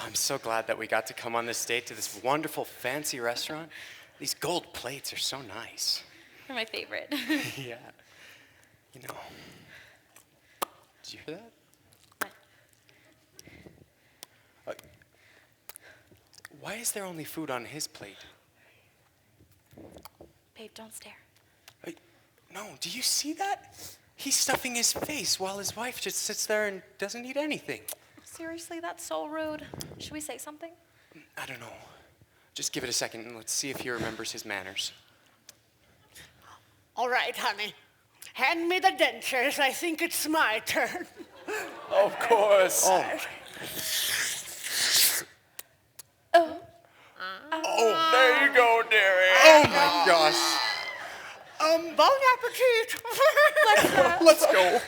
I'm so glad that we got to come on this date to this wonderful, fancy restaurant. These gold plates are so nice. They're my favorite. Yeah. You know, did you hear that? Why is there only food on his plate? Babe, don't stare. No, do you see that? He's stuffing his face while his wife just sits there and doesn't eat anything. Seriously, that's so rude. Should we say something? I don't know. Just give it a second and let's see if he remembers his manners. All right, honey. Hand me the dentures. I think it's my turn. Of course. Oh, there you go, dearie. Oh my gosh. Bon appetit. Let's go.